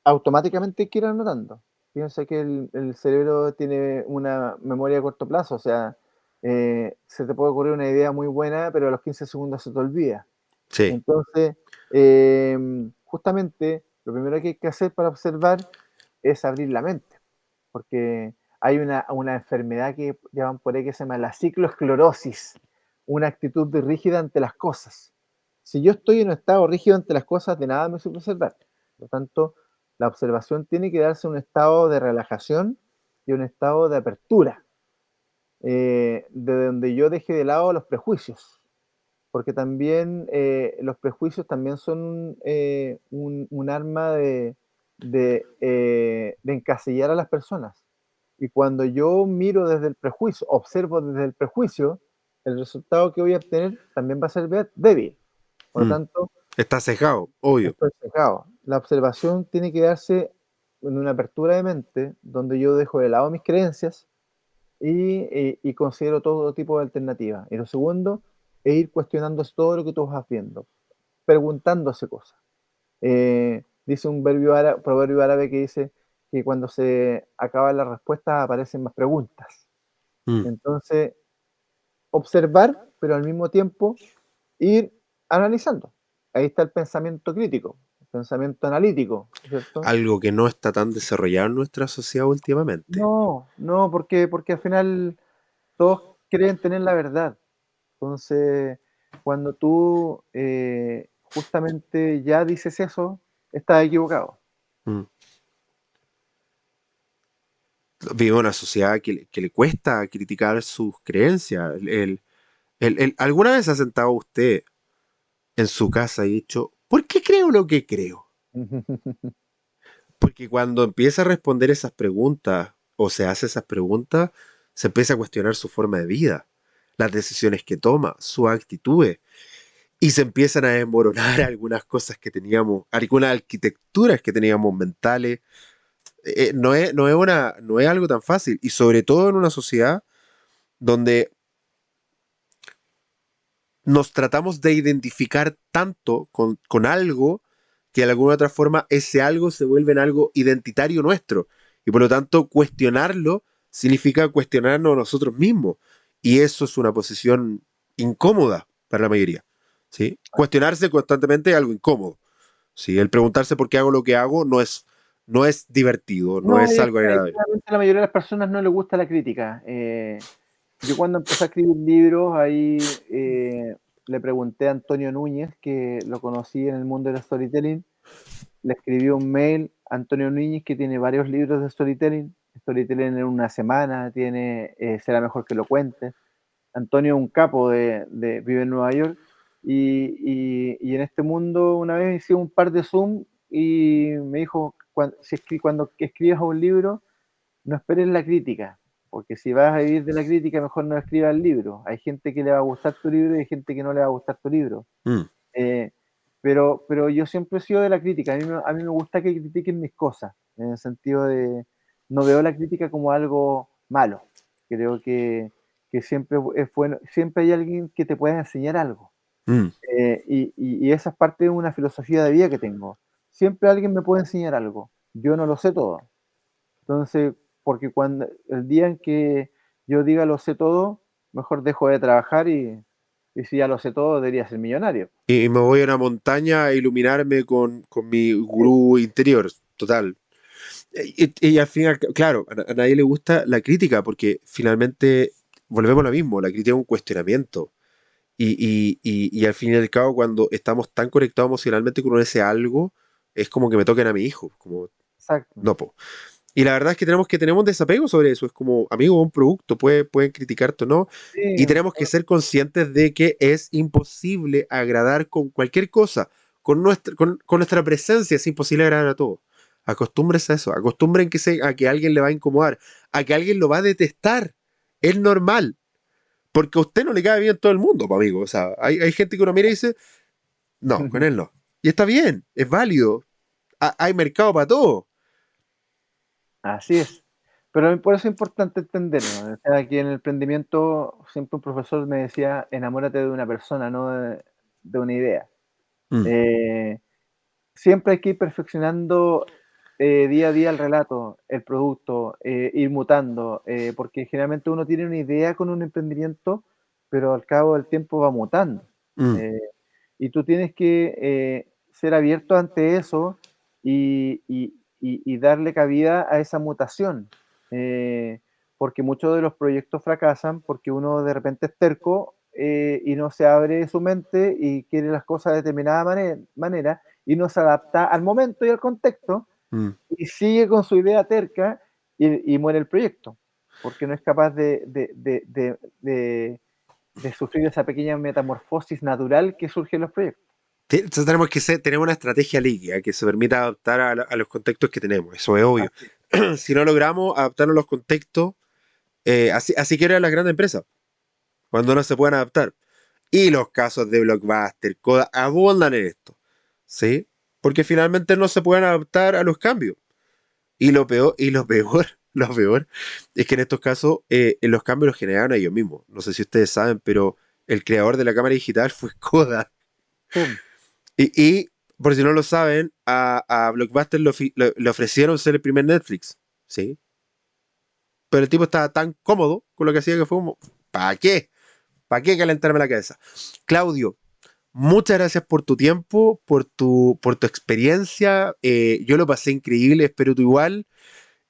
automáticamente hay que ir anotando. Piensa que el cerebro tiene una memoria a corto plazo, o sea, se te puede ocurrir una idea muy buena, pero a los 15 segundos se te olvida. sí. Entonces, justamente lo primero que hay que hacer para observar es abrir la mente, porque hay una enfermedad que llaman por ahí que se llama la cicloesclerosis, una actitud de rígida ante las cosas. Si yo estoy en un estado rígido ante las cosas, de nada me sirve observar. Por lo tanto, la observación tiene que darse en un estado de relajación y un estado de apertura, de donde yo deje de lado los prejuicios, porque también los prejuicios también son un arma de encasillar a las personas. Y cuando yo miro desde el prejuicio, observo desde el prejuicio, el resultado que voy a obtener también va a ser débil. Por lo Mm. tanto, Está cejado, obvio. estoy sesgado. La observación tiene que darse en una apertura de mente, donde yo dejo de lado mis creencias y considero todo tipo de alternativas. Y lo segundo es ir cuestionándose todo lo que tú vas viendo, preguntándose cosas. Dice un proverbio árabe que dice que cuando se acaban las respuestas aparecen más preguntas. Mm. Entonces, observar, pero al mismo tiempo ir analizando. Ahí está el pensamiento crítico, el pensamiento analítico, ¿cierto? Algo que no está tan desarrollado en nuestra sociedad últimamente. No, no, porque al final todos creen tener la verdad. Entonces, cuando tú justamente ya dices eso, estás equivocado. Mm. Vive una sociedad que le cuesta criticar sus creencias. ¿Alguna vez ha sentado usted en su casa y dicho, ¿por qué creo lo que creo? Porque cuando empieza a responder esas preguntas o se hace esas preguntas, se empieza a cuestionar su forma de vida, las decisiones que toma, sus actitudes, y se empiezan a desmoronar algunas cosas que teníamos, algunas arquitecturas que teníamos mentales. No es algo tan fácil, y sobre todo en una sociedad donde nos tratamos de identificar tanto con algo que de alguna u otra forma ese algo se vuelve en algo identitario nuestro. Y por lo tanto, cuestionarlo significa cuestionarnos a nosotros mismos. Y eso es una posición incómoda para la mayoría. ¿Sí? Cuestionarse constantemente es algo incómodo. ¿Sí? El preguntarse por qué hago lo que hago no es divertido, no No, es y es algo que agradable. claramente a la mayoría de las personas no les gusta la crítica. Yo cuando empecé a escribir libros, ahí le pregunté a Antonio Núñez, que lo conocí en el mundo del storytelling, le escribí un mail a Antonio Núñez, que tiene varios libros de storytelling en una semana, tiene Será mejor que lo cuente. Antonio es un capo vive en Nueva York, y en este mundo una vez hice un par de Zoom y me dijo, cuando escribas un libro, no esperes la crítica, porque si vas a vivir de la crítica, mejor no escribas el libro. Hay gente que le va a gustar tu libro y hay gente que no le va a gustar tu libro. Mm, Eh, pero yo siempre he sido de la crítica. A mí me gusta que critiquen mis cosas, en el sentido de no veo la crítica como algo malo. Creo que siempre es bueno, siempre hay alguien que te pueda enseñar algo. mm. Y esa es parte de una filosofía de vida que tengo. Siempre alguien me puede enseñar algo. Yo no lo sé todo. Entonces, porque cuando el día en que yo diga lo sé todo, mejor dejo de trabajar y si ya lo sé todo, debería ser millonario. Y me voy a una montaña a iluminarme con mi Sí, gurú interior, total. Y al final, claro, a nadie le gusta la crítica porque finalmente volvemos a lo mismo, la crítica es un cuestionamiento. Y al fin y al cabo, cuando estamos tan conectados emocionalmente con ese algo, es como que me toquen a mi hijo, como, exacto. no, po. Y la verdad es que tenemos que tener un desapego sobre eso, es como, amigo, un producto, pueden criticarte o no, y Sí, tenemos que ser conscientes de que es imposible agradar con cualquier cosa, con nuestra presencia es imposible agradar a todos. Acostúmbrense a eso, acostumbren a que a alguien le va a incomodar, a que alguien lo va a detestar. Es normal, porque a usted no le cae bien todo el mundo, po, amigo. O sea, hay gente que uno mira y dice, no, con él no. Y está bien, es válido. Hay mercado para todo. así es. Pero por eso es importante entenderlo. O sea, aquí en el emprendimiento siempre un profesor me decía, enamórate de una persona, no de una idea. Mm, Eh, Siempre hay que ir perfeccionando día a día el relato, el producto, ir mutando, porque generalmente uno tiene una idea con un emprendimiento, pero al cabo del tiempo va mutando. mm, Eh, y tú tienes que ser abierto ante eso y darle cabida a esa mutación. Porque muchos de los proyectos fracasan porque uno de repente es terco y no se abre su mente y quiere las cosas de determinada manera y no se adapta al momento y al contexto Mm. y sigue con su idea terca y muere el proyecto, porque no es capaz de sufrir esa pequeña metamorfosis natural que surge en los proyectos. Entonces tenemos que tener una estrategia líquida que se permita adaptar a los contextos que tenemos, eso es obvio. Así. Si no logramos adaptarnos a los contextos, así quieren las grandes empresas, cuando no se puedan adaptar. Y los casos de Blockbuster, Coda, abundan en esto, ¿sí? Porque finalmente no se pueden adaptar a los cambios. Y lo peor, lo peor, es que en estos casos los cambios los generaron ellos mismos. No sé si ustedes saben, pero el creador de la cámara digital fue Kodak. Sí. Y por si no lo saben, a Blockbuster le ofrecieron ser el primer Netflix, ¿sí? Pero el tipo estaba tan cómodo con lo que hacía que fue como, ¿para qué? ¿Para qué calentarme la cabeza? Claudio, muchas gracias por tu tiempo, por tu experiencia. Yo lo pasé increíble, espero tú igual.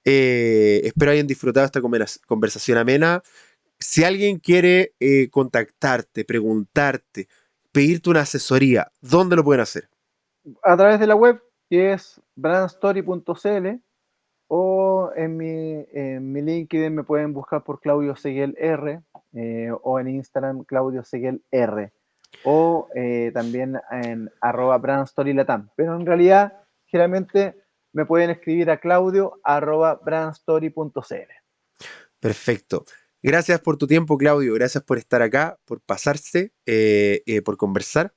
Espero hayan disfrutado esta conversación amena. Si alguien quiere contactarte, preguntarte, pedirte una asesoría, ¿dónde lo pueden hacer? A través de la web, que es brandstory.cl, o en mi LinkedIn me pueden buscar por Claudio Seguel R, o en Instagram Claudio Seguel R, o también en @brandstorylatam. Pero en realidad, generalmente me pueden escribir a claudio@brandstory.cl. Perfecto. Gracias por tu tiempo, Claudio. Gracias por estar acá, por pasarse, por conversar.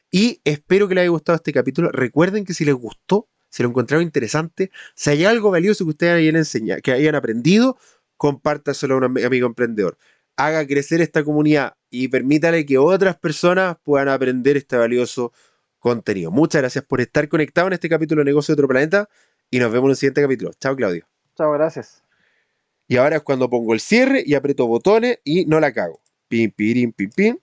Y espero que les haya gustado este capítulo. Recuerden que si les gustó, si lo encontraron interesante, si hay algo valioso que ustedes hayan enseñado, que hayan aprendido, compártaselo a un amigo emprendedor. Haga crecer esta comunidad y permítale que otras personas puedan aprender este valioso contenido. Muchas gracias por estar conectado en este capítulo de Negocio de Otro Planeta y nos vemos en el siguiente capítulo. Chao, Claudio. Chao, gracias. Y ahora es cuando pongo el cierre y aprieto botones y no la cago. Pim, pirim, pim, pim.